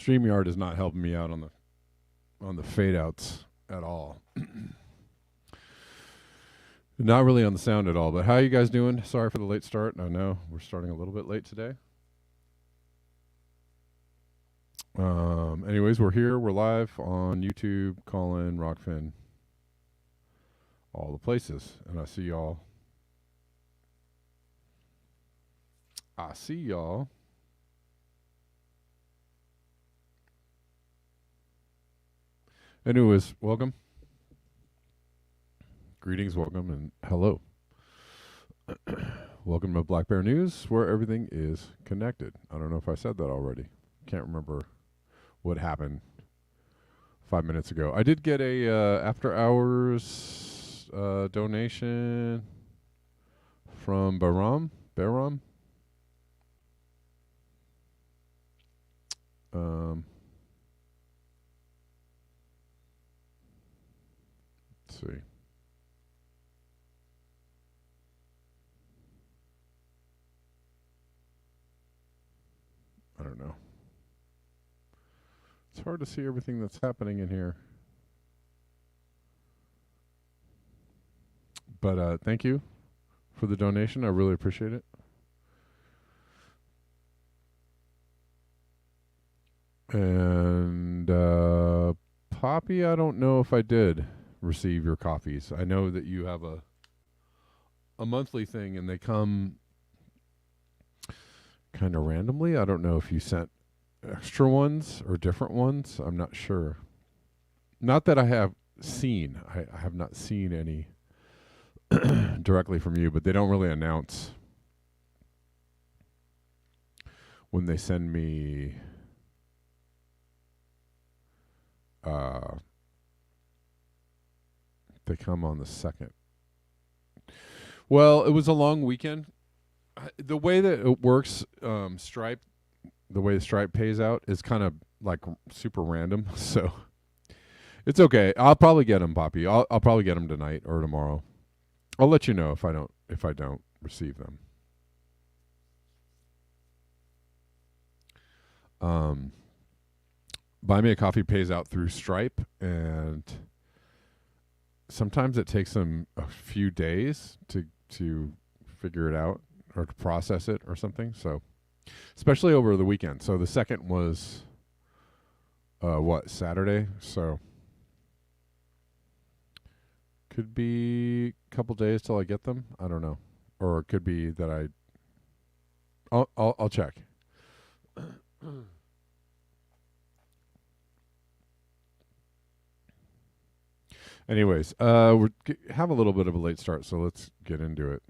StreamYard is not helping me out on the fade outs at all. Not really on the sound at all. But how are you guys doing? Sorry for the late start. I know we're starting a little bit late today. Anyways, we're here. We're live on YouTube, Callin, Rockfin, all the places, and I see y'all. Anyways, welcome. Greetings, welcome, and hello. Welcome to Black Bear News, where everything is connected. I don't know if I said that already. Can't remember what happened 5 minutes ago. I did get a after hours donation from Baram. Let's see. I don't know. It's hard to see everything that's happening in here. But thank you for the donation. I really appreciate it. And Poppy, I don't know if I did receive your coffees. I know that you have a monthly thing, and they come kind of randomly. I don't know if you sent extra ones or different ones. I'm not sure. Not that I have seen. I have not seen any directly from you, but they don't really announce when they send me they come on the 2nd. Well, it was a long weekend. The way that it works, Stripe, the way Stripe pays out is kind of like super random. So it's okay. I'll probably get them, Poppy. I'll probably get them tonight or tomorrow. I'll let you know if I don't receive them. Buy Me a Coffee pays out through Stripe, and sometimes it takes them a few days to figure it out or to process it or something. So, especially over the weekend. So the 2nd was Saturday. So could be a couple days till I get them. I don't know, or it could be that I'll check. Anyways, we have a little bit of a late start, so let's get into it.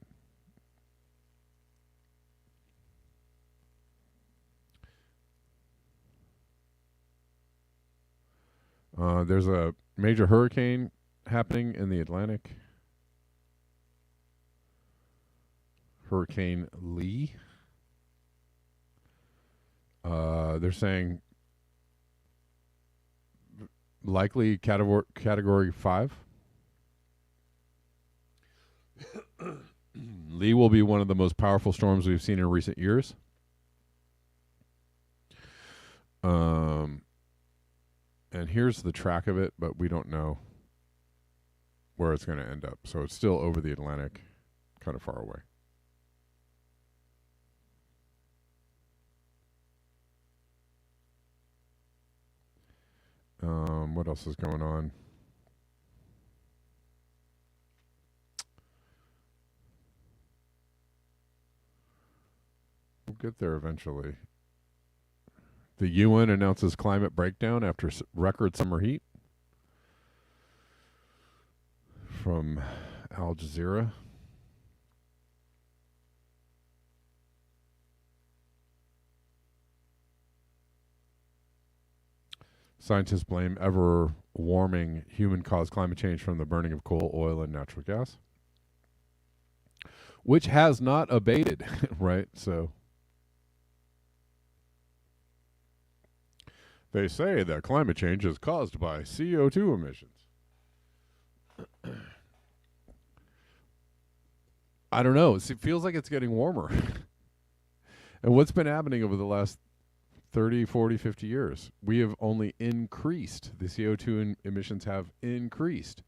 There's a major hurricane happening in the Atlantic. Hurricane Lee. They're saying likely category 5. Lee will be one of the most powerful storms we've seen in recent years. And here's the track of it, but we don't know where it's going to end up. So it's still over the Atlantic, kind of far away. What else is going on? We'll get there eventually. The UN announces climate breakdown after record summer heat. From Al Jazeera. Scientists blame ever warming human caused climate change from the burning of coal, oil, and natural gas, which has not abated, right? So they say that climate change is caused by CO2 emissions. I don't know. It feels like it's getting warmer. And what's been happening over the last 30, 40, 50 years? We have only increased. The CO2 emissions have increased.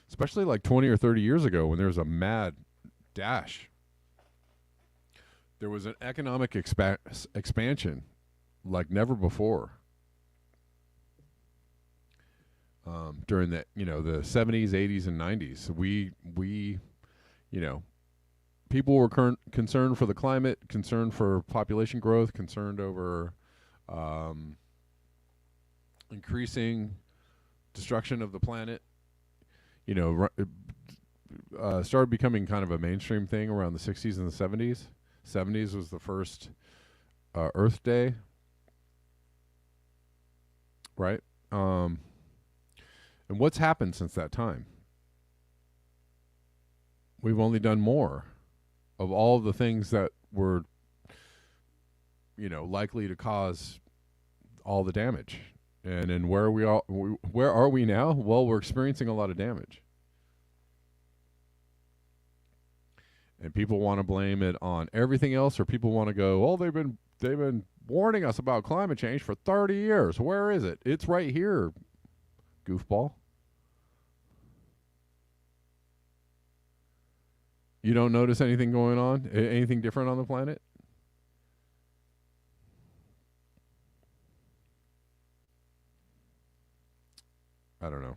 Especially like 20 or 30 years ago when there was a mad dash. There was an economic expansion like never before. During the, the 70s, 80s, and 90s, we people were concerned for the climate, concerned for population growth, concerned over increasing destruction of the planet. Started becoming kind of a mainstream thing around the 60s and the 70s. 70s was the first Earth Day, right? And what's happened since that time? We've only done more of all the things that were, likely to cause all the damage. And then where are we now? Well, we're experiencing a lot of damage. And people want to blame it on everything else, or people want to go, "Oh, they've been warning us about climate change for 30 years. Where is it? It's right here, goofball." You don't notice anything going on? Anything different on the planet? I don't know.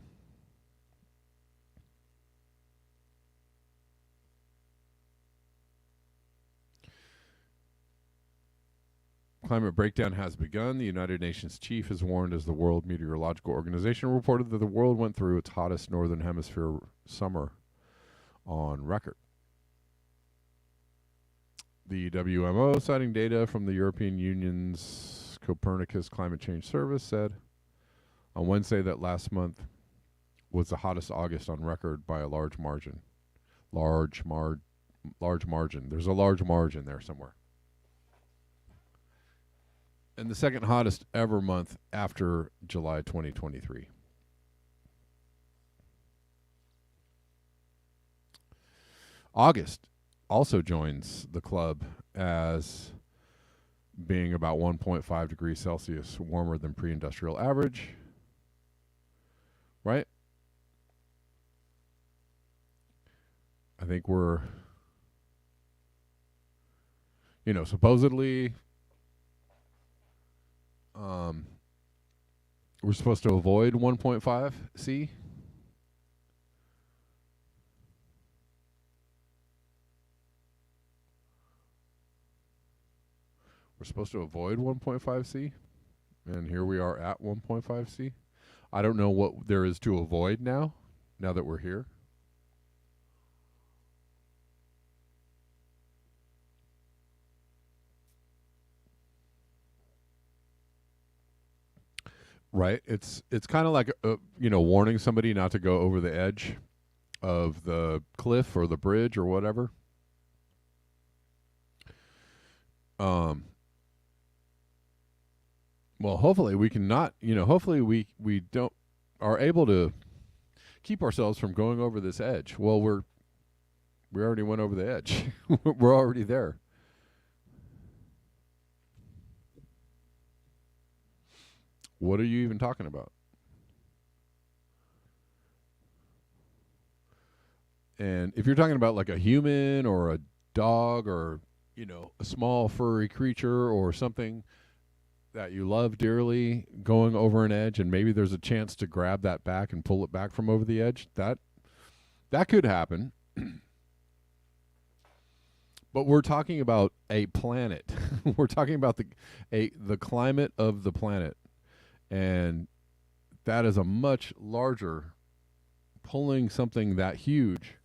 Climate breakdown has begun. The United Nations chief has warned as the World Meteorological Organization reported that the world went through its hottest northern hemisphere summer on record. The WMO, citing data from the European Union's Copernicus Climate Change Service, said on Wednesday that last month was the hottest August on record by a large margin. Large margin. There's a large margin there somewhere. And the second hottest ever month after July 2023. August also joins the club as being about 1.5 degrees Celsius warmer than pre-industrial average, right? I think we're, supposedly we're supposed to avoid 1.5 C. We're supposed to avoid 1.5 C, and here we are at 1.5 C. I don't know what there is to avoid now that we're here. Right? It's kind of like warning somebody not to go over the edge of the cliff or the bridge or whatever. Well, hopefully we can not, hopefully we don't are able to keep ourselves from going over this edge. Well, we already went over the edge. We're already there. What are you even talking about? And if you're talking about like a human or a dog or, a small furry creature or something that you love dearly going over an edge, and maybe there's a chance to grab that back and pull it back from over the edge, that could happen. But we're talking about a planet. We're talking about the climate of the planet, and that is a much larger pulling something that huge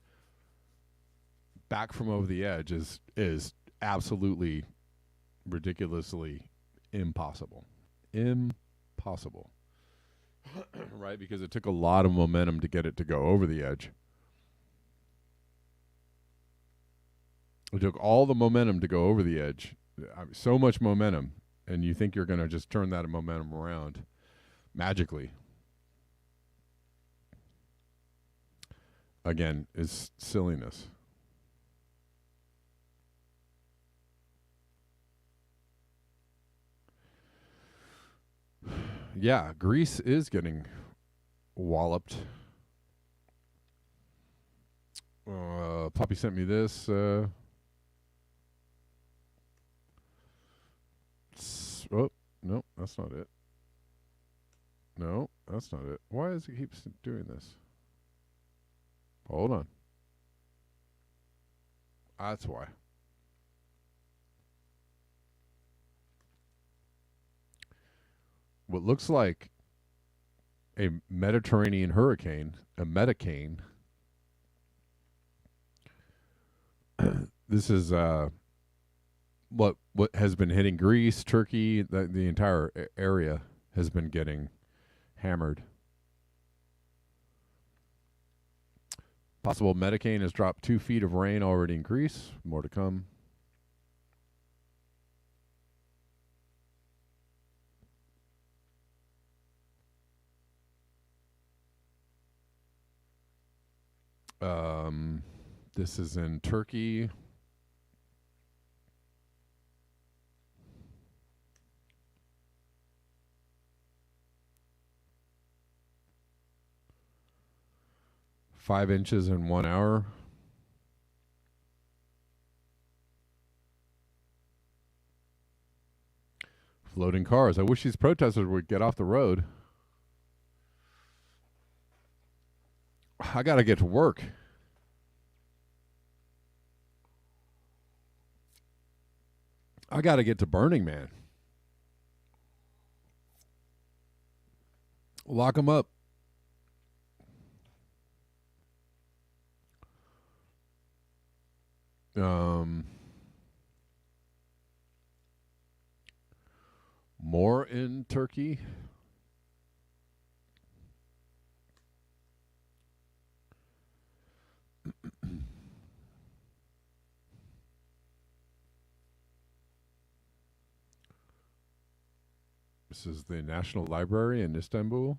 back from over the edge is absolutely ridiculously impossible. Impossible. Right? Because it took a lot of momentum to get it to go over the edge. It took all the momentum to go over the edge. So much momentum, and you think you're going to just turn that momentum around magically. Again, is silliness. Yeah, Greece is getting walloped. Poppy sent me this. Oh, no, that's not it. No, that's not it. Why does it keep doing this? Hold on. That's why. What looks like a Mediterranean hurricane, a metacane. This is what has been hitting Greece, Turkey, the entire area has been getting hammered. Possible metacane has dropped 2 feet of rain already in Greece. More to come. This is in Turkey. Five inches in 1 hour. Floating cars. I wish these protesters would get off the road. I got to get to work. I got to get to Burning Man. Lock them up. More in Turkey. This is the National Library in Istanbul.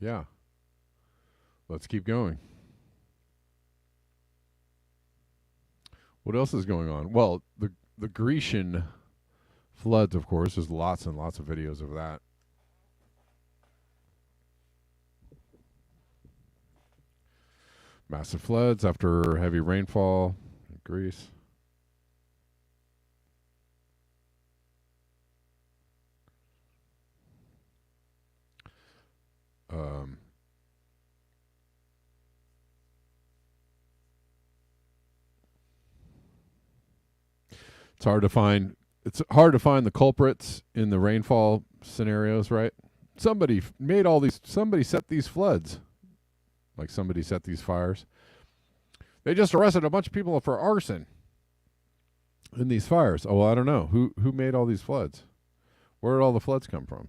Yeah. Let's keep going. What else is going on? Well, the Grecian floods, of course. There's lots and lots of videos of that. Massive floods after heavy rainfall in Greece. It's hard to find. It's hard to find the culprits in the rainfall scenarios, right? Somebody made all these. Somebody set these floods, like somebody set these fires. They just arrested a bunch of people for arson in these fires. Oh, well, I don't know who made all these floods. Where did all the floods come from?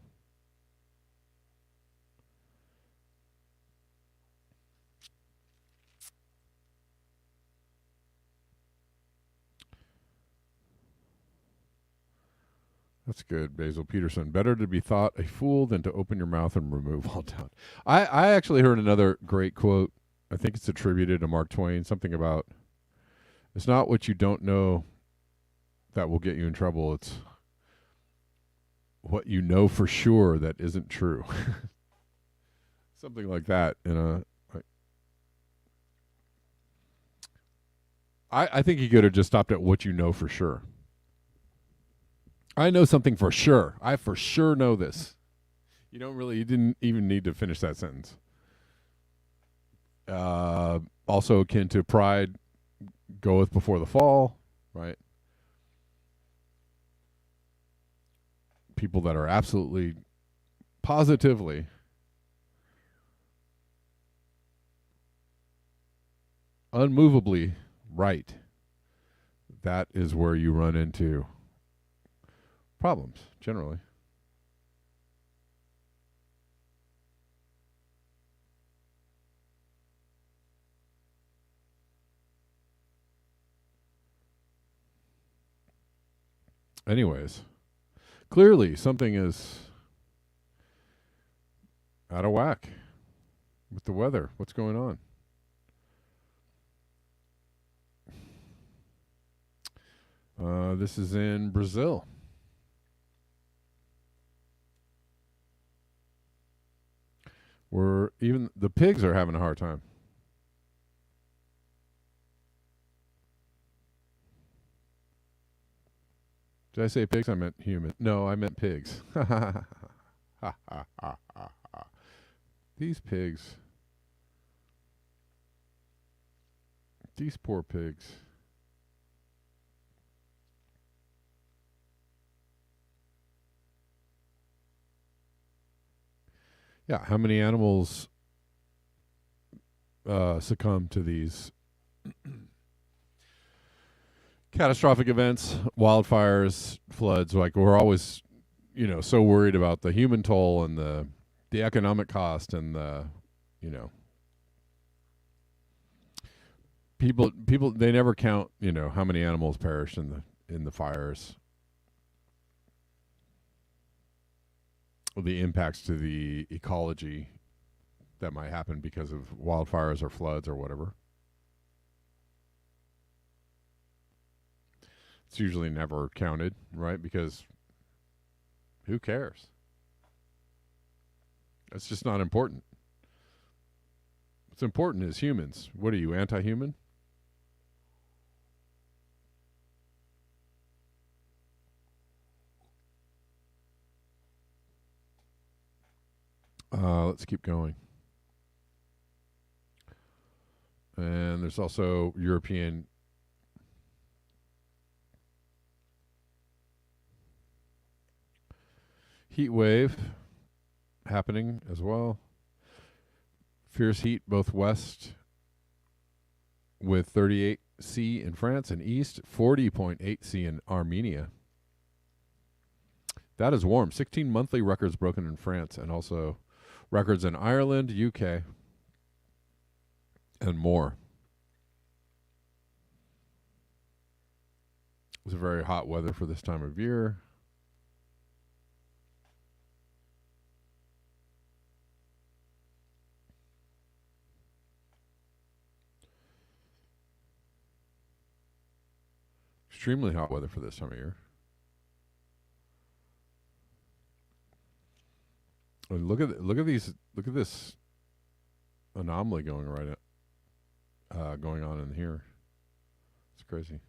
That's good, Basil Peterson. Better to be thought a fool than to open your mouth and remove all doubt. I actually heard another great quote. I think it's attributed to Mark Twain. Something about, it's not what you don't know that will get you in trouble. It's what you know for sure that isn't true. Something like that. I think you could have just stopped at what you know for sure. I know something for sure. I for sure know this. You didn't even need to finish that sentence. Also akin to pride goeth before the fall, right? People that are absolutely, positively unmovably right, that is where you run into problems generally. Anyways, clearly something is out of whack with the weather. What's going on? This is in Brazil. Where even the pigs are having a hard time. Did I say pigs? I meant human. No, I meant pigs. These pigs. These poor pigs. Yeah, how many animals succumb to these catastrophic events, wildfires, floods? Like, we're always, so worried about the human toll and the economic cost and the, you know, people they never count, how many animals perished in the fires, or the impacts to the ecology that might happen because of wildfires or floods or whatever. It's usually never counted, right? Because who cares? It's just not important. What's important is humans. What are you, anti-human? Let's keep going. And there's also European heat wave happening as well. Fierce heat both west with 38 C in France and east 40.8 C in Armenia. That is warm. 16 monthly records broken in France, and also records in Ireland, UK, and more. It's very hot weather for this time of year. Extremely hot weather for this time of year. And look at this anomaly going on in here. It's crazy.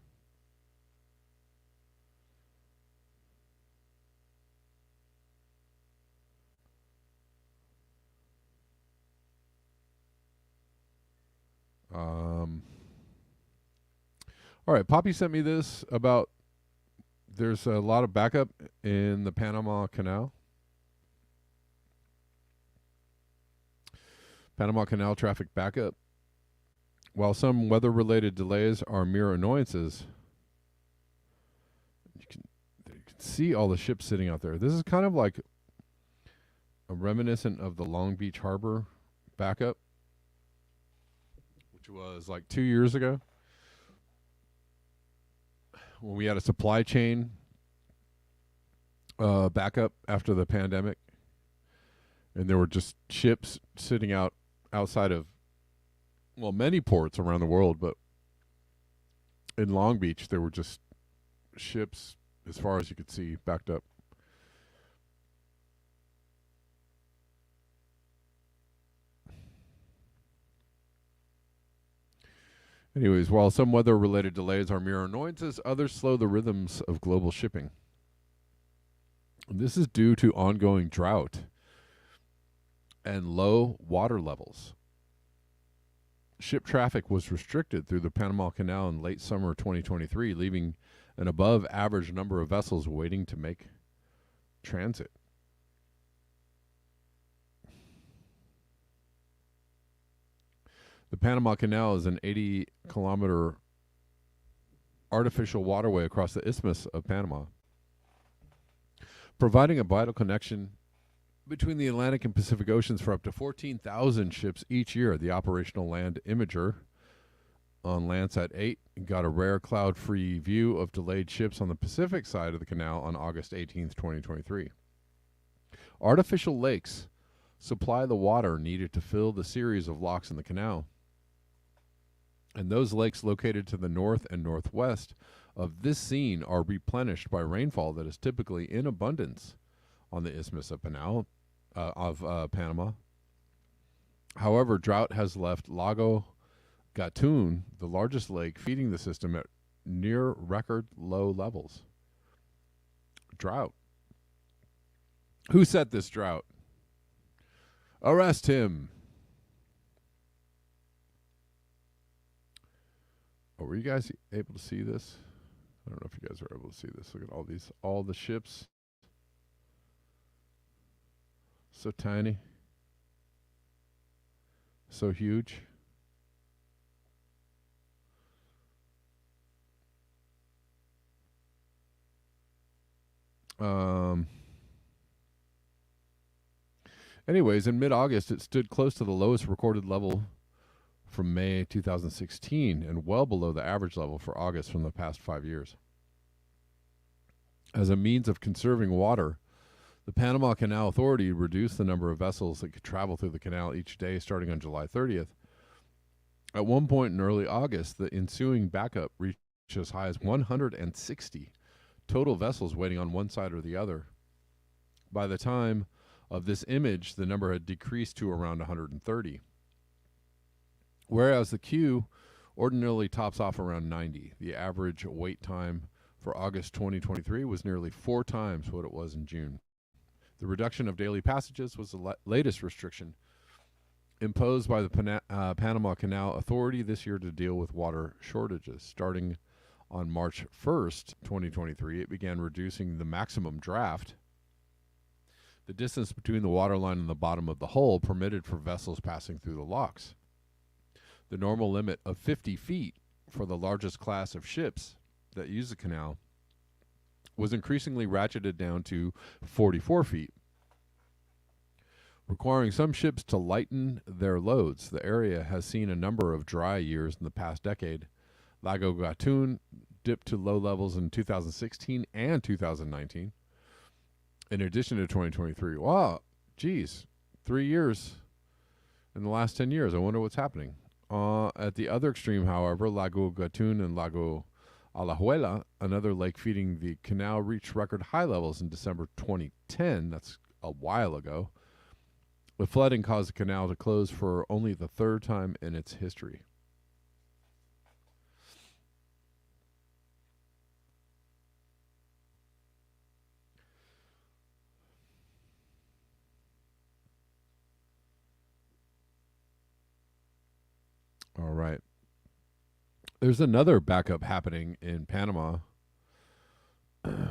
All right, Poppy sent me this about there's a lot of backup in the Panama Canal. Panama Canal traffic backup. While some weather-related delays are mere annoyances, you can see all the ships sitting out there. This is kind of like a reminiscent of the Long Beach Harbor backup, which was like 2 years ago, when we had a supply chain backup after the pandemic, and there were just ships sitting outside of, well, many ports around the world, but in Long Beach there were just ships as far as you could see backed up. Anyways, while some weather-related delays are mere annoyances, others slow the rhythms of global shipping. And this is due to ongoing drought and low water levels. Ship traffic was restricted through the Panama Canal in late summer 2023, leaving an above-average number of vessels waiting to make transit. The Panama Canal is an 80-kilometer artificial waterway across the Isthmus of Panama, providing a vital connection between the Atlantic and Pacific Oceans for up to 14,000 ships each year. The operational land imager on Landsat 8 got a rare cloud-free view of delayed ships on the Pacific side of the canal on August 18th, 2023. Artificial lakes supply the water needed to fill the series of locks in the canal. And those lakes located to the north and northwest of this scene are replenished by rainfall that is typically in abundance on the Isthmus of Panama. However, drought has left Lago Gatun, the largest lake feeding the system, at near record low levels. Drought. Who set this drought? Arrest him. Oh, were you guys able to see this? I don't know if you guys were able to see this. Look at all the ships. So tiny. So huge. Anyways, in mid-August, it stood close to the lowest recorded level from May 2016 and well below the average level for August from the past 5 years. As a means of conserving water, the Panama Canal Authority reduced the number of vessels that could travel through the canal each day starting on July 30th. At one point in early August, the ensuing backup reached as high as 160 total vessels waiting on one side or the other. By the time of this image, the number had decreased to around 130. Whereas the queue ordinarily tops off around 90. The average wait time for August 2023 was nearly 4 times what it was in June. The reduction of daily passages was the latest restriction imposed by the Panama Canal Authority this year to deal with water shortages. Starting on March 1st, 2023, it began reducing the maximum draft, the distance between the waterline and the bottom of the hull permitted for vessels passing through the locks. The normal limit of 50 feet for the largest class of ships that use the canal was increasingly ratcheted down to 44 feet, requiring some ships to lighten their loads. The area has seen a number of dry years in the past decade. Lago Gatun dipped to low levels in 2016 and 2019, in addition to 2023. Wow, geez, 3 years in the last 10 years. I wonder what's happening. At the other extreme, however, Lago Gatun and Lago Alajuela, another lake feeding the canal, reached record high levels in December 2010. That's a while ago. The flooding caused the canal to close for only the 3rd time in its history. All right. There's another backup happening in Panama, and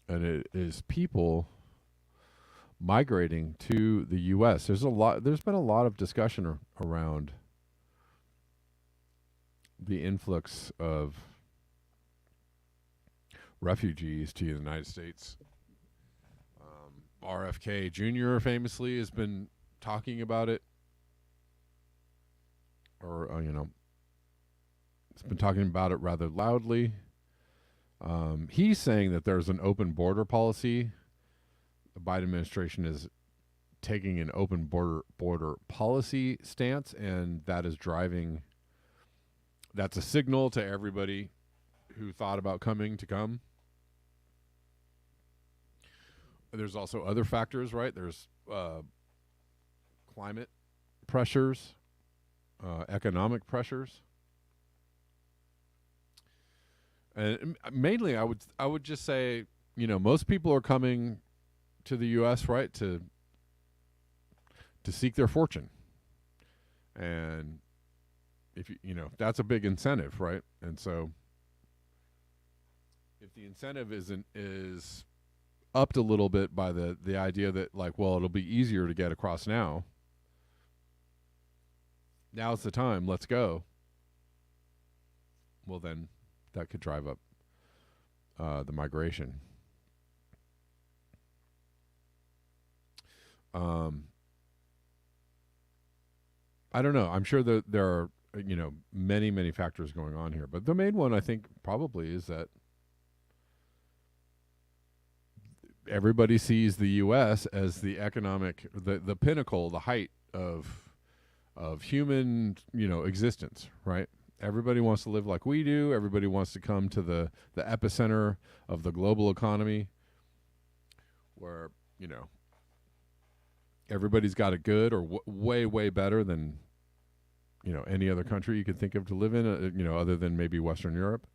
it is people migrating to the U.S. There's been a lot of discussion around the influx of refugees to the United States. RFK Jr. famously has been talking about it, or it's been talking about it rather loudly. He's saying that there's an open border policy. The Biden administration is taking an open border policy stance, and that is driving. That's a signal to everybody who thought about coming to come. There's also other factors, right? There's climate pressures, economic pressures. And mainly, I would just say, most people are coming to the U.S., right, to seek their fortune, and if that's a big incentive, right? And so if the incentive is upped a little bit by the idea that, like, well, it'll be easier to get across now. Now's the time. Let's go. Well, then that could drive up the migration. Um, I don't know. I'm sure that there are many many factors going on here, but the main one I think probably is that everybody sees the U.S. as the economic the pinnacle, the height of human existence, right? Everybody wants to live like we do. Everybody wants to come to the epicenter of the global economy, where everybody's got it good or way way better than any other country you could think of to live in, other than maybe Western Europe,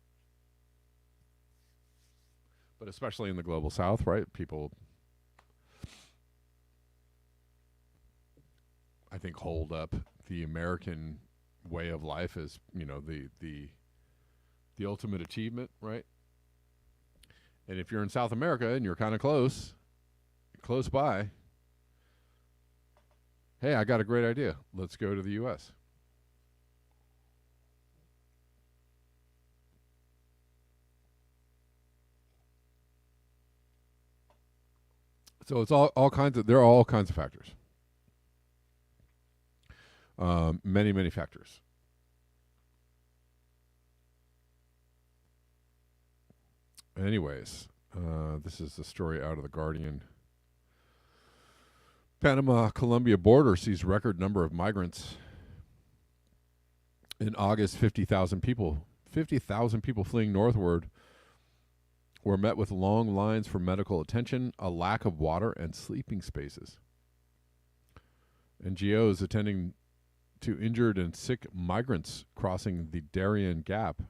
but especially in the global South, right? People, I think, hold up the American way of life as the ultimate achievement, right? And if you're in South America and you're kind of close by, hey, I got a great idea. Let's go to the U.S. So it's all kinds of there are all kinds of factors, many many factors. Anyways, this is the story out of the Guardian. Panama Colombia border sees record number of migrants in August. 50,000 people fleeing northward were met with long lines for medical attention, a lack of water, and sleeping spaces. NGOs attending to injured and sick migrants crossing the Darien Gap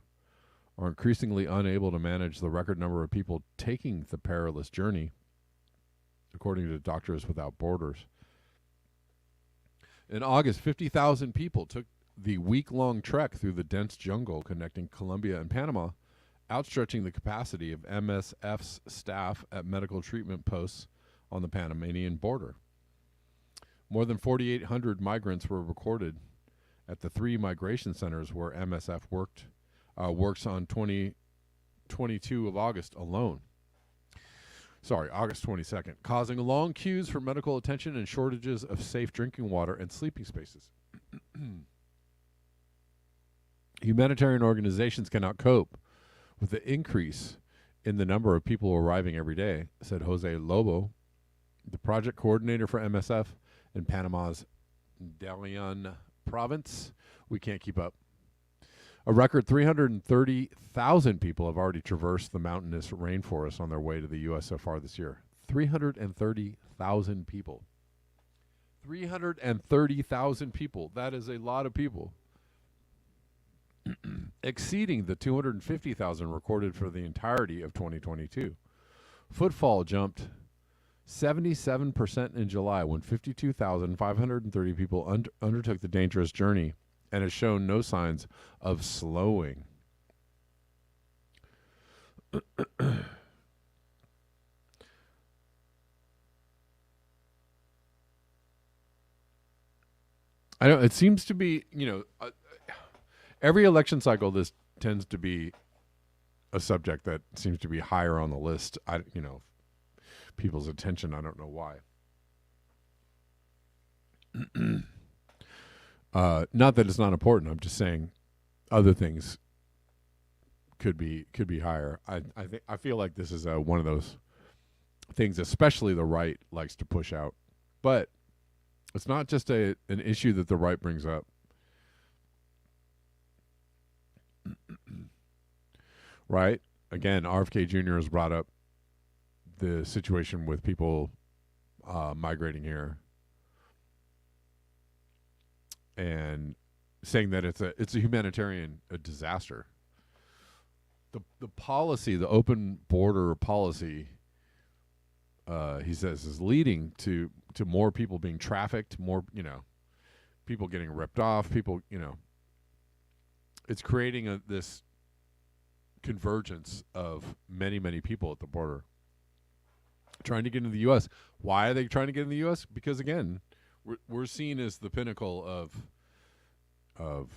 are increasingly unable to manage the record number of people taking the perilous journey, according to Doctors Without Borders. In August, 50,000 people took the week-long trek through the dense jungle connecting Colombia and Panama, outstretching the capacity of MSF's staff at medical treatment posts on the Panamanian border. More than 4,800 migrants were recorded at the 3 migration centers where MSF works on 22 of August alone. August 22nd, causing long queues for medical attention and shortages of safe drinking water and sleeping spaces. Humanitarian organizations cannot cope with the increase in the number of people arriving every day, said Jose Lobo, the project coordinator for MSF in Panama's Darien province. We can't keep up. A record 330,000 people have already traversed the mountainous rainforest on their way to the U.S. so far this year. 330,000 people. 330,000 people. That is a lot of people. Exceeding the 250,000 recorded for the entirety of 2022. Footfall jumped 77% in July when 52,530 people undertook the dangerous journey, and has shown no signs of slowing. I know it seems to be, every election cycle, this tends to be a subject that seems to be higher on the list. People's attention. I don't know why. Not that it's not important. I'm just saying other things could be higher. I feel like this is one of those things, especially the right likes to push out. But it's not just an issue that the right brings up. Right? Again, RFK Jr. has brought up the situation with people migrating here, and saying that it's a humanitarian disaster. the policy, the open border policy, he says, is leading to more people being trafficked, more people getting ripped off, people it's creating this convergence of many people at the border trying to get into the U.S. Why are they trying to get in the U.S.? Because again, we're seen as the pinnacle of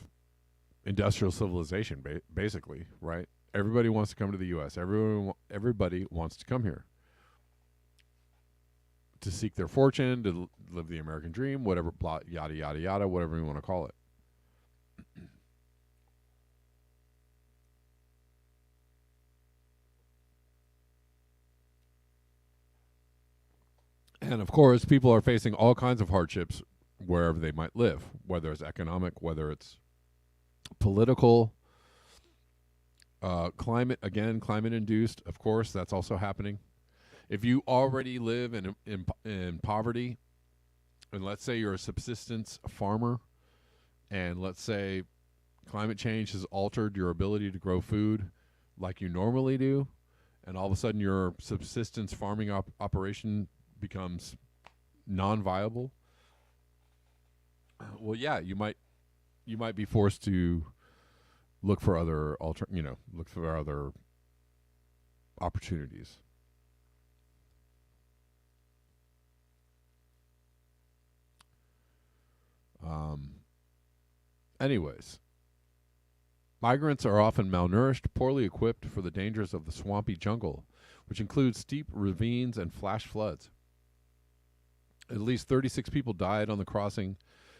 industrial civilization, basically, right? Everybody wants to come to the U.S. Everybody wants to come here to seek their fortune, to live the American dream, whatever, blah, yada yada yada, whatever you want to call it. And of course, people are facing all kinds of hardships wherever they might live, whether it's economic, whether it's political, climate induced. Of course, that's also happening. If you already live in poverty, and let's say you're a subsistence farmer, and let's say climate change has altered your ability to grow food like you normally do, and all of a sudden your subsistence farming operation becomes non-viable, well, yeah, you might be forced to look for other opportunities. Anyways, migrants are often malnourished, poorly equipped for the dangers of the swampy jungle, which includes steep ravines and flash floods. At least 36 people died on the crossing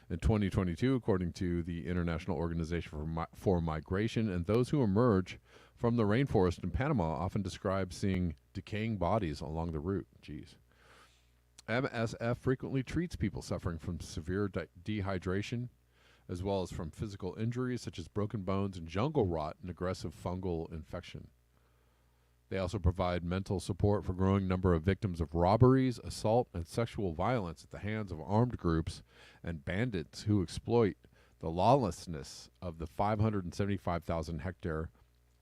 in 2022, according to the International Organization for Migration, and those who emerge from the rainforest in Panama often describe seeing decaying bodies along the route. Jeez. MSF frequently treats people suffering from severe dehydration, as well as from physical injuries such as broken bones and jungle rot and aggressive fungal infection. They also provide mental support for a growing number of victims of robberies, assault, and sexual violence at the hands of armed groups and bandits who exploit the lawlessness of the 575,000 hectare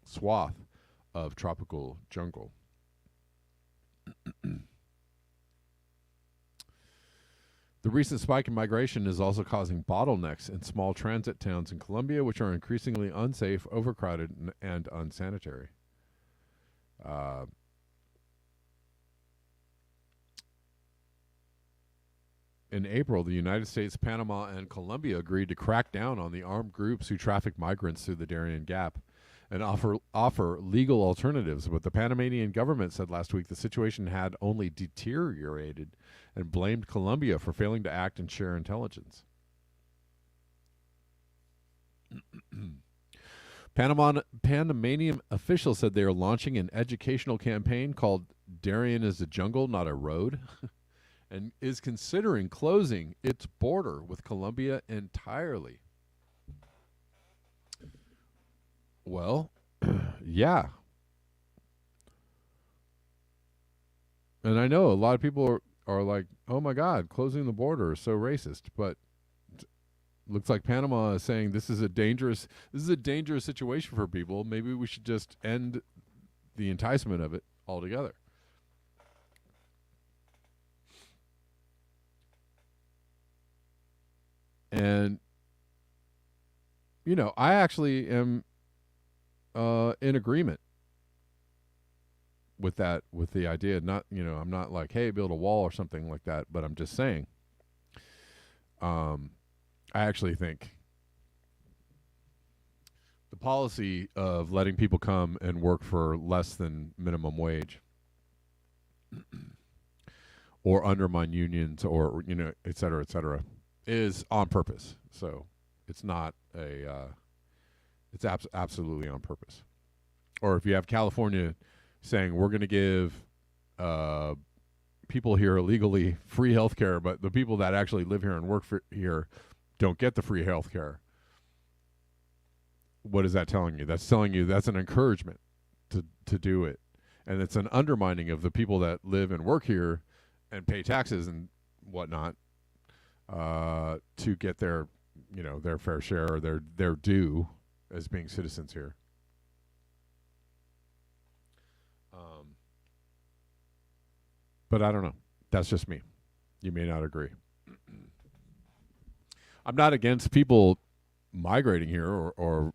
swath of tropical jungle. The recent spike in migration is also causing bottlenecks in small transit towns in Colombia, which are increasingly unsafe, overcrowded, and unsanitary. In April, the United States, Panama, and Colombia agreed to crack down on the armed groups who traffic migrants through the Darien Gap and offer legal alternatives. But the Panamanian government said last week the situation had only deteriorated and blamed Colombia for failing to act and share intelligence. Panamanian officials said they are launching an educational campaign called Darien is a Jungle, Not a Road, and is considering closing its border with Colombia entirely. Well, yeah. And I know a lot of people are like, oh my God, closing the border is so racist. But looks like Panama is saying this is a dangerous situation for people. Maybe we should just end the enticement of it altogether. And I actually am in agreement with that, with the idea. Not, I'm not like, hey, build a wall or something like that, but I'm just saying, I actually think the policy of letting people come and work for less than minimum wage or undermine unions or, et cetera, is on purpose. So it's not it's absolutely on purpose. Or if you have California saying we're going to give people here illegally free health care, but the people that actually live here and work here don't get the free health care, what is that telling you? That's telling you that's an encouragement to do it. And it's an undermining of the people that live and work here and pay taxes and whatnot to get their fair share or their due as being citizens here. But I don't know. That's just me. You may not agree. I'm not against people migrating here or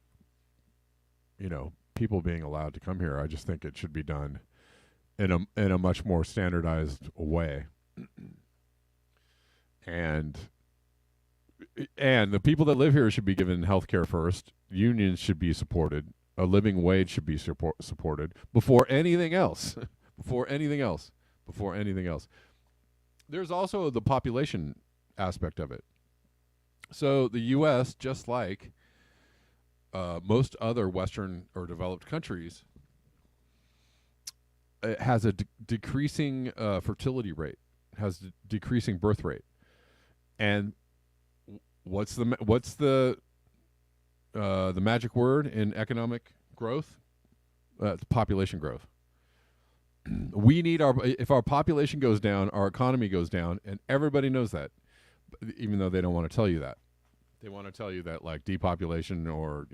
people being allowed to come here. I just think it should be done in a much more standardized way. And the people that live here should be given health care first. Unions should be supported. A living wage should be supported before anything else. Before anything else. Before anything else. There's also the population aspect of it. So the U.S., just like most other Western or developed countries, it has a decreasing fertility rate, has decreasing birth rate, and what's the magic word in economic growth? Population growth. We need if our population goes down, our economy goes down, and everybody knows that, even though they don't want to tell you that. They want to tell you that like depopulation or,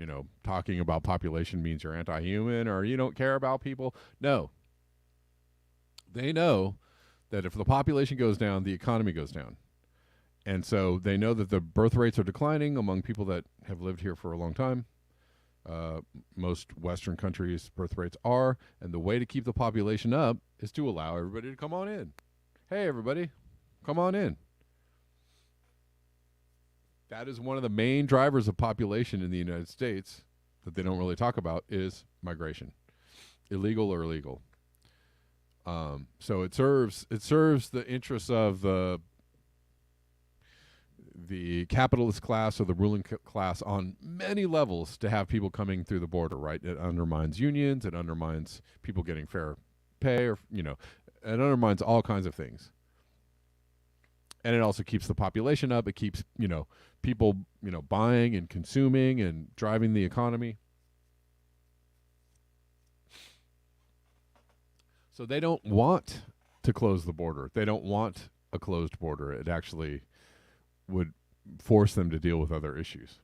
talking about population means you're anti-human or you don't care about people. No. They know that if the population goes down, the economy goes down. And so they know that the birth rates are declining among people that have lived here for a long time. Most Western countries' birth rates are, and the way to keep the population up is to allow everybody to come on in. Hey, everybody, come on in. That is one of the main drivers of population in the United States that they don't really talk about is migration, illegal or illegal. So it serves the interests of the capitalist class or the ruling class on many levels to have people coming through the border, right? It undermines unions. It undermines people getting fair pay, or, it undermines all kinds of things. And it also keeps the population up. It keeps, people, buying and consuming and driving the economy. So they don't want to close the border. They don't want a closed border. It actually would force them to deal with other issues.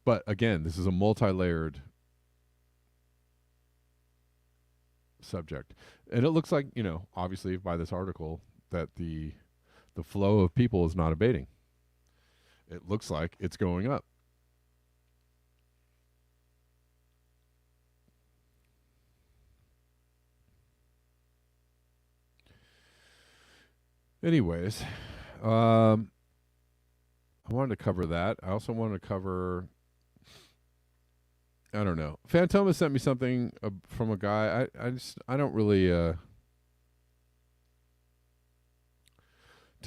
But again, this is a multi-layered subject. And it looks like, obviously by this article that the flow of people is not abating. It looks like it's going up. Anyways, I wanted to cover that. I also wanted to cover, I don't know. Fantoma sent me something from a guy. I don't really, to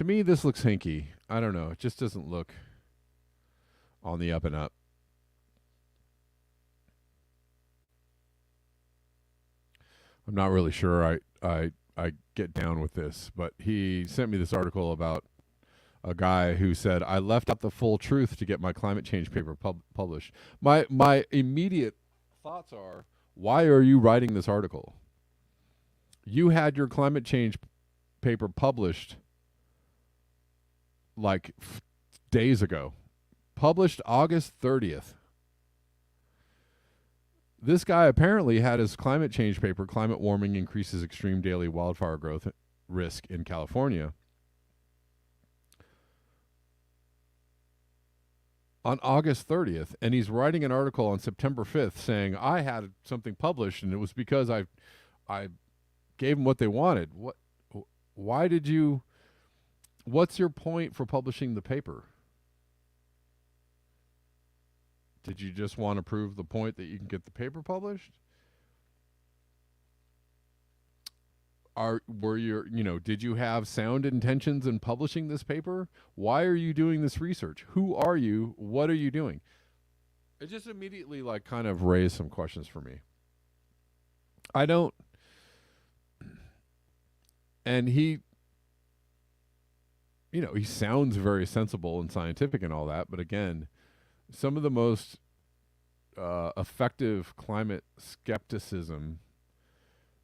me, this looks hinky. I don't know. It just doesn't look on the up and up. I'm not really sure I get down with this, but he sent me this article about a guy who said, I left out the full truth to get my climate change paper published. My immediate thoughts are, why are you writing this article? You had your climate change paper published like days ago. Published August 30th. This guy apparently had his climate change paper, Climate Warming Increases Extreme Daily Wildfire Growth Risk in California, on August 30th, and he's writing an article on September 5th saying, I had something published, and it was because I gave them what they wanted. Why did you... What's your point for publishing the paper? Did you just want to prove the point that you can get the paper published? Did you have sound intentions in publishing this paper? Why are you doing this research? Who are you? What are you doing? It just immediately kind of raised some questions for me. And he sounds very sensible and scientific and all that, but again, some of the most effective climate skepticism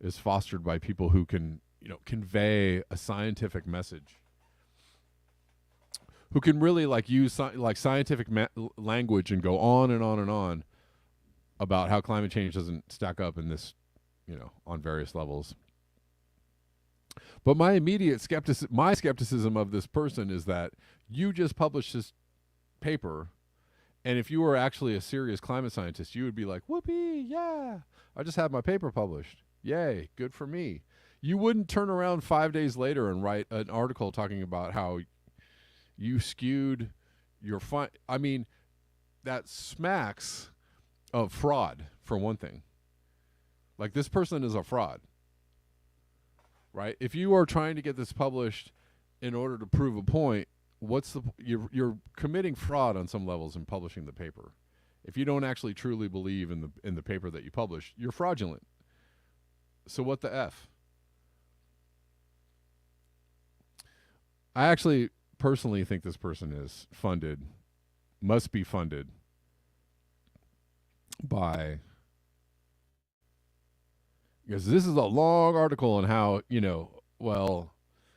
is fostered by people who can, convey a scientific message, who can really use scientific language and go on and on and on about how climate change doesn't stack up in this, on various levels. But my skepticism of this person is that you just published this paper, and if you were actually a serious climate scientist, you would be like, whoopee, yeah, I just had my paper published. Yay, good for me. You wouldn't turn around 5 days later and write an article talking about how you skewed your I mean, that smacks of fraud, for one thing. Like, this person is a fraud, right? If you are trying to get this published in order to prove a point, you're committing fraud on some levels in publishing the paper. If you don't actually truly believe in the paper that you published, you're fraudulent. So what the F? I actually personally think this person is must be funded by, because this is a long article on how,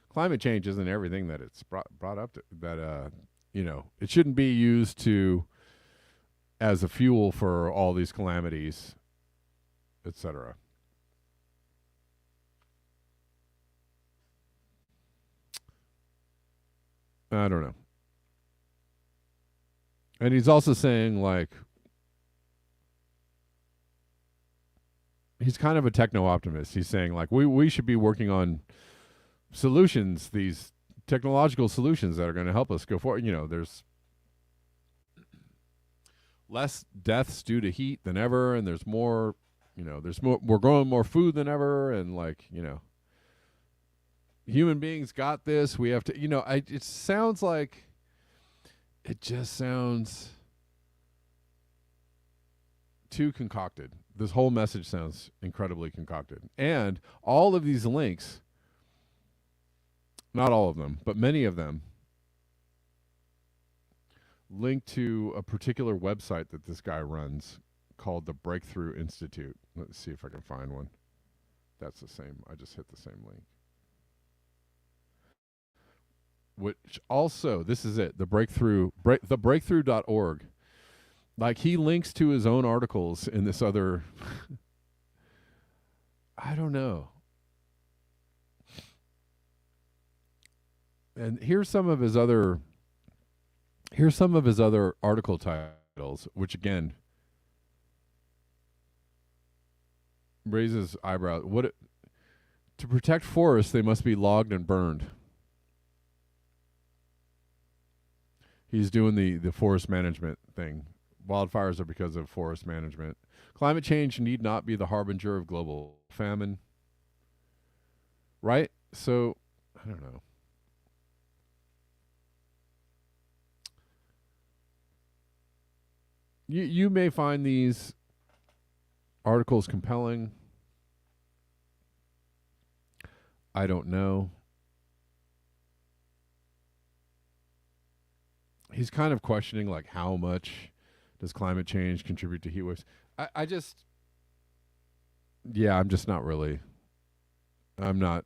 climate change isn't everything that it's brought up to, that, it shouldn't be used as a fuel for all these calamities, etc. I don't know. And he's also saying, like, he's kind of a techno optimist. He's saying, like, we should be working on solutions, these technological solutions that are going to help us go forward. There's less deaths due to heat than ever, and there's more, we're growing more food than ever, and, like, human beings got this. We have to, it sounds like, it just sounds too concocted. This whole message sounds incredibly concocted. And all of these links, not all of them, but many of them, link to a particular website that this guy runs called the Breakthrough Institute. Let's see if I can find one. That's the same. I just hit the same link. Which also, this is it, the breakthrough.org. Like, he links to his own articles in this other, I don't know. And here's some of his other article titles, which again raises eyebrows. To protect forests, they must be logged and burned. He's doing the forest management thing. Wildfires are because of forest management. Climate change need not be the harbinger of global famine. Right? So, I don't know. You may find these articles compelling. I don't know. He's kind of questioning, like, how much does climate change contribute to heat waves? I'm just not really. I'm not.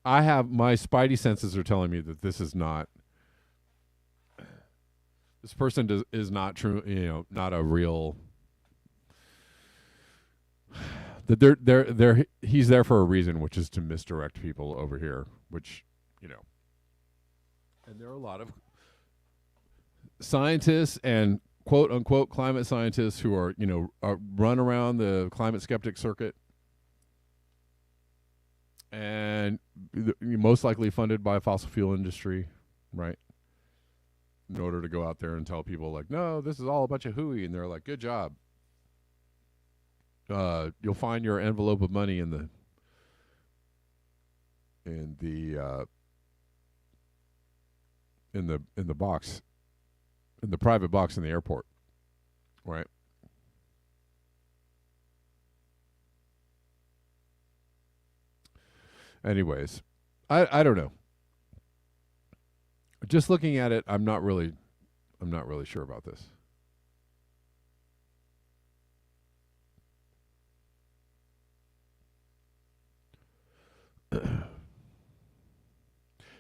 I have, my spidey senses are telling me that this is not. This person is not true. Not a real. That he's there for a reason, which is to misdirect people over here. Which, and there are a lot of scientists and quote unquote climate scientists who are run around the climate skeptic circuit, and most likely funded by fossil fuel industry, right? In order to go out there and tell people, like, no, this is all a bunch of hooey, and they're like, good job. You'll find your envelope of money in the box, in the private box in the airport, right? Anyways, I don't know. Just looking at it, I'm not really sure about this.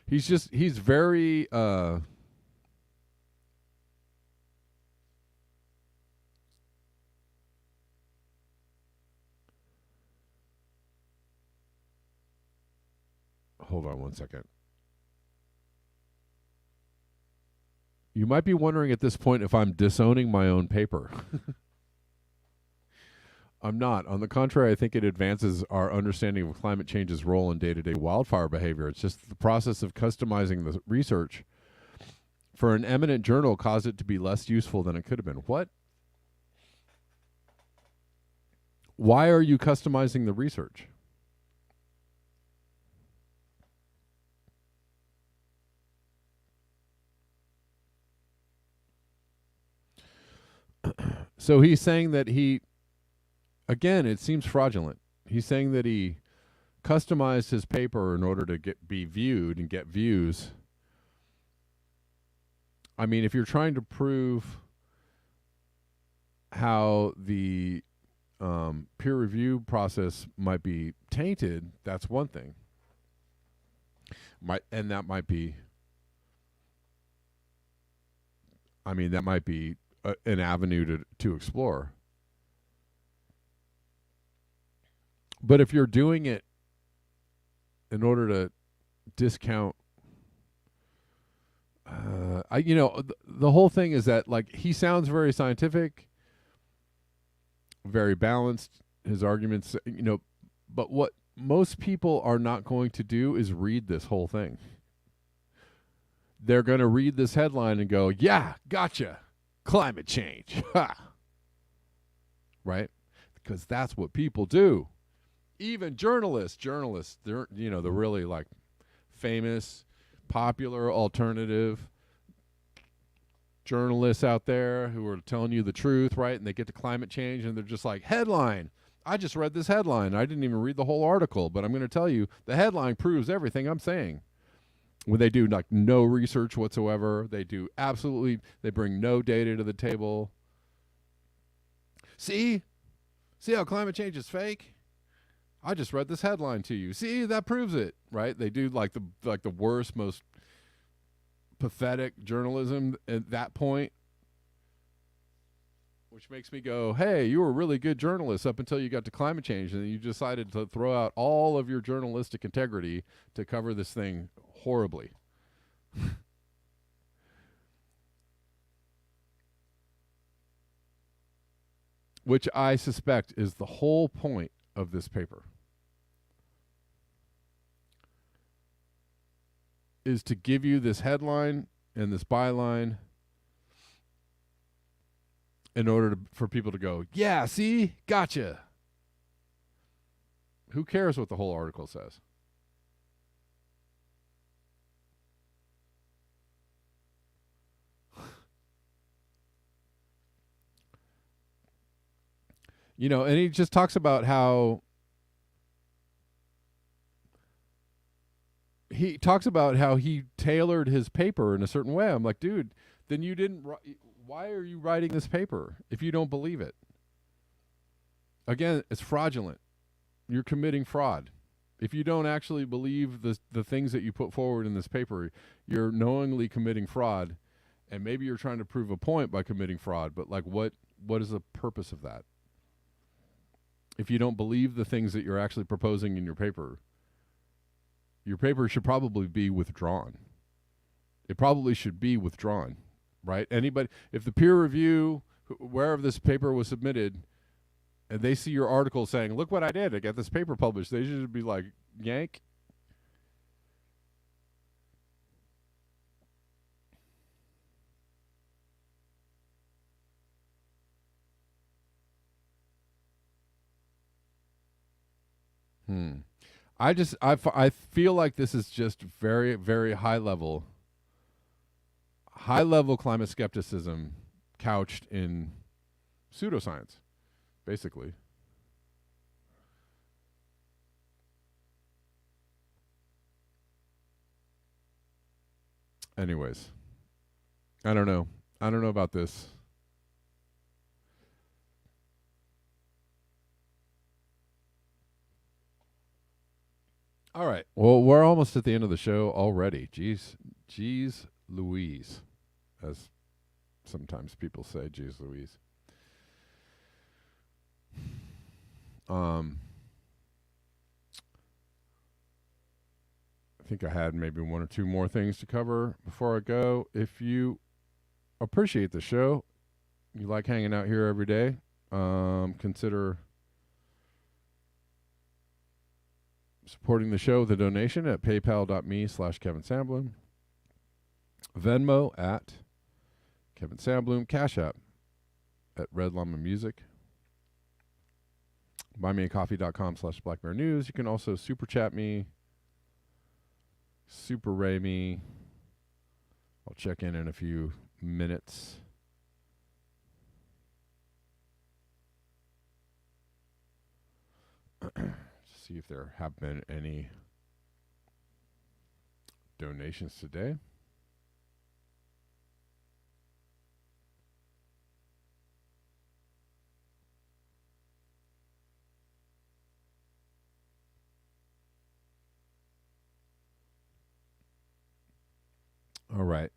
He's very Hold on one second. You might be wondering at this point if I'm disowning my own paper. I'm not. On the contrary, I think it advances our understanding of climate change's role in day-to-day wildfire behavior. It's just the process of customizing the research for an eminent journal caused it to be less useful than it could have been. What? Why are you customizing the research? So he's saying that again, it seems fraudulent. He's saying that he customized his paper in order to be viewed and get views. I mean, if you're trying to prove how the peer review process might be tainted, that's one thing. That might be, an avenue to explore. But if you're doing it in order to discount, the whole thing is that, like, he sounds very scientific, very balanced, his arguments, but what most people are not going to do is read this whole thing. They're going to read this headline and go, yeah, gotcha, climate change. Ha! Right? Because that's what people do. Even journalists, they're, the really, like, famous, popular, alternative journalists out there who are telling you the truth, right? And they get to climate change and they're just like, headline. I just read this headline. I didn't even read the whole article, but I'm going to tell you the headline proves everything I'm saying. When they do, like, no research whatsoever, they bring no data to the table. See how climate change is fake? I just read this headline to you. See, that proves it, right? They do like the worst, most pathetic journalism at that point, which makes me go, hey, you were a really good journalist up until you got to climate change, and then you decided to throw out all of your journalistic integrity to cover this thing horribly. Which I suspect is the whole point of this paper. Is to give you this headline and this byline in order for people to go, yeah, see, gotcha. Who cares what the whole article says? And he just talks about how he tailored his paper in a certain way. I'm like, dude, then you didn't. Why are you writing this paper if you don't believe it? Again, it's fraudulent. You're committing fraud. If you don't actually believe the things that you put forward in this paper, you're knowingly committing fraud, and maybe you're trying to prove a point by committing fraud. But, like, what is the purpose of that? If you don't believe the things that you're actually proposing in your paper should probably be withdrawn. It probably should be withdrawn, right? If the peer review, wherever this paper was submitted, and they see your article saying, look what I did, I got this paper published, they should be like, yank. I feel like this is just very, very high level climate skepticism couched in pseudoscience, basically. Anyways, I don't know about this. All right. Well, we're almost at the end of the show already. Jeez Louise, as sometimes people say, jeez Louise. I think I had maybe one or two more things to cover before I go. If you appreciate the show, you like hanging out here every day, consider supporting the show with a donation at paypal.me/Kevin Sandblum, Venmo at Kevin Sandblum, Cash App at Red Llama Music, buymeacoffee.com/BlackBearNews. You can also super chat me, super ray me. I'll check in a few minutes. See if there have been any donations today. All right.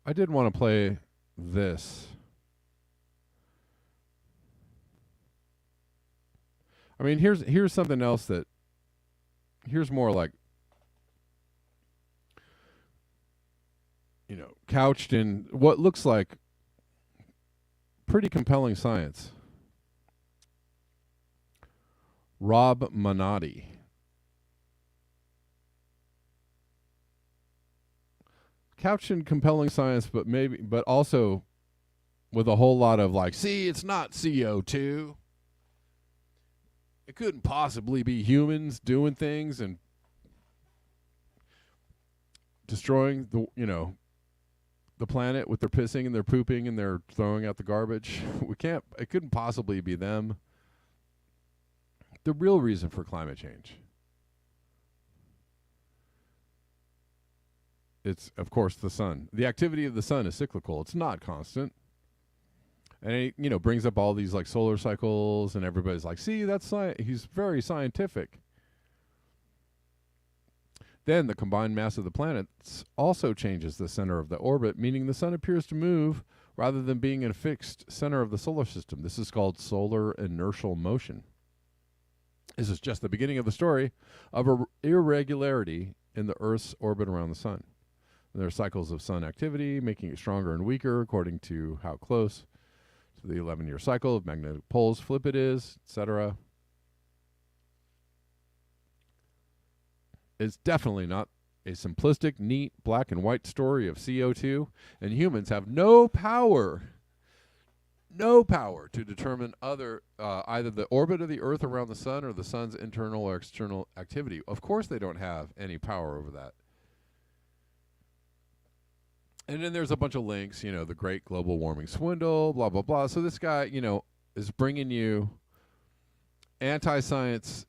I did want to play this. I mean, here's something else here's more like, couched in what looks like pretty compelling science. Rob Minotti. Couched in compelling science, but also with a whole lot of like, see, it's not CO2. It couldn't possibly be humans doing things and destroying the planet with their pissing and their pooping and their throwing out the garbage. It couldn't possibly be them. The real reason for climate change. It's, of course, the sun. The activity of the sun is cyclical. It's not constant. And it, brings up all these like solar cycles, and everybody's like, see, that's he's very scientific. Then the combined mass of the planets also changes the center of the orbit, meaning the sun appears to move rather than being in a fixed center of the solar system. This is called solar inertial motion. This is just the beginning of the story of an irregularity in the Earth's orbit around the sun. And there are cycles of sun activity, making it stronger and weaker according to how close to the 11-year cycle of magnetic poles flip it is, etc. It's definitely not a simplistic, neat, black and white story of CO2, and humans have no power to determine either the orbit of the Earth around the sun or the sun's internal or external activity. Of course they don't have any power over that. And then there's a bunch of links, the Great Global Warming Swindle, blah, blah, blah. So this guy, is bringing you anti-science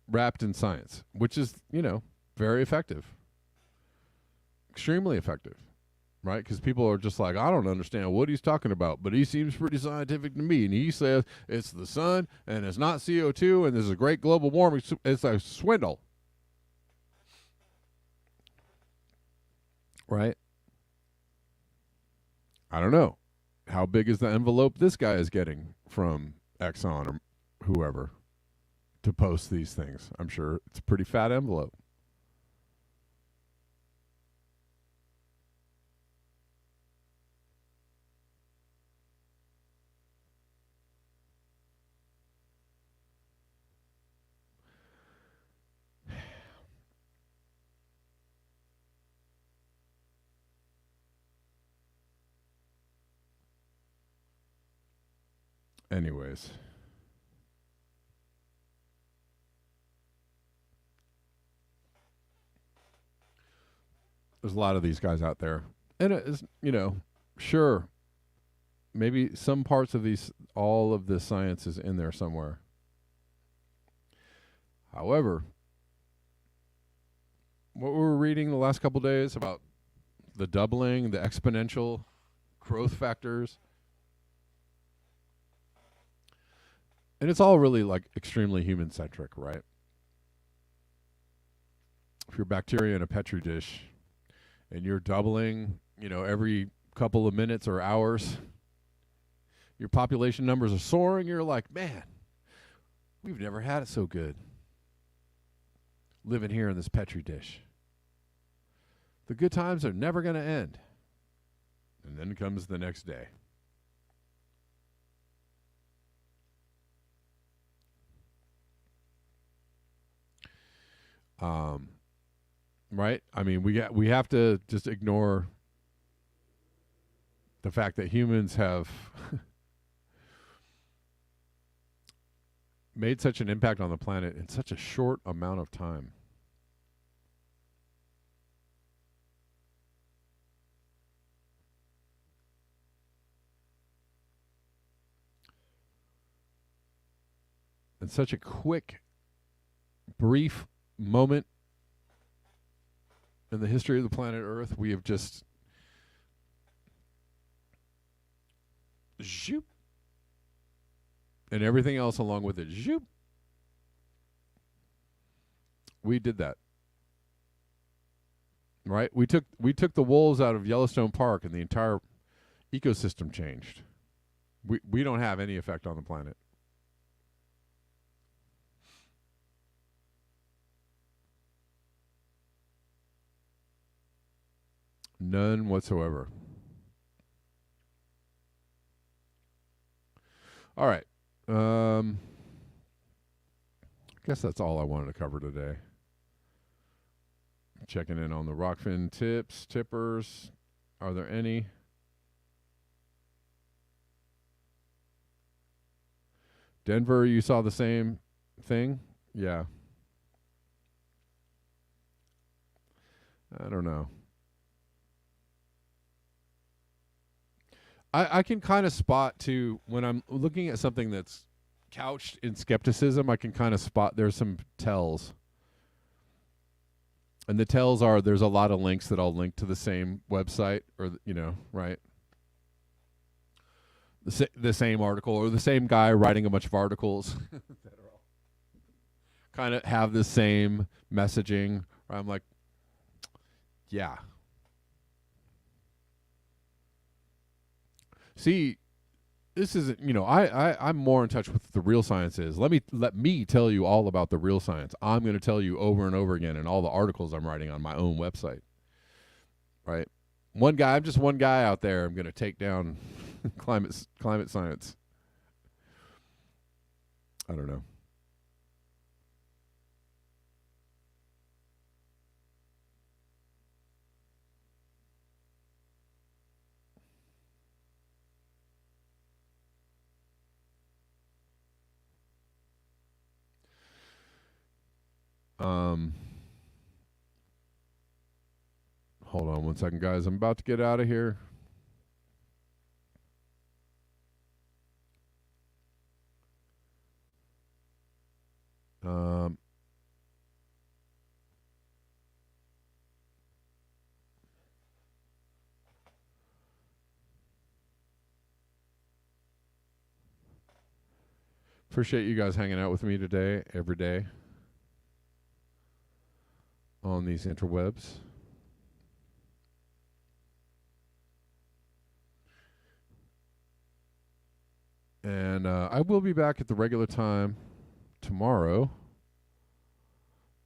wrapped in science, which is, very effective. Extremely effective, right? Because people are just like, I don't understand what he's talking about, but he seems pretty scientific to me. And he says it's the sun, and it's not CO2, and there's a great global warming. It's a swindle. Right? I don't know. How big is the envelope this guy is getting from Exxon or whoever to post these things? I'm sure it's a pretty fat envelope. Anyways. There's a lot of these guys out there. And it is, sure, maybe some parts of all of this science is in there somewhere. However, what we were reading the last couple days about the doubling, the exponential growth factors, and it's all really like extremely human-centric, right? If you're bacteria in a petri dish and you're doubling, every couple of minutes or hours. Your population numbers are soaring. You're like, man, we've never had it so good living here in this Petri dish. The good times are never going to end. And then comes the next day. Right? I mean, we have to just ignore the fact that humans have made such an impact on the planet in such a short amount of time. In such a quick, brief moment in the history of the planet Earth, we have just zoop, and everything else along with it, zoop. We did that, right? We took the wolves out of Yellowstone Park, and the entire ecosystem changed. We don't have any effect on the planet. None whatsoever. All right. I guess that's all I wanted to cover today. Checking in on the Rockfin tippers. Are there any? Denver, you saw the same thing? Yeah. I don't know. I can kind of spot too, when I'm looking at something that's couched in skepticism, I can kind of spot there's some tells. And the tells are there's a lot of links that I'll link to the same website or, right? The same article or the same guy writing a bunch of articles that are all kind of have the same messaging. Where I'm like, yeah. See, this isn't, I'm more in touch with the real science is. Let me tell you all about the real science. I'm going to tell you over and over again in all the articles I'm writing on my own website. Right? I'm just one guy out there. I'm going to take down climate science. I don't know. Hold on one second, guys. I'm about to get out of here. Appreciate you guys hanging out with me today, every day, on these interwebs. And I will be back at the regular time tomorrow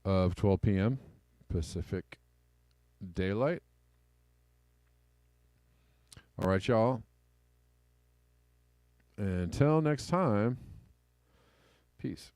of 12 p.m. Pacific Daylight. All right, y'all. Until next time, peace.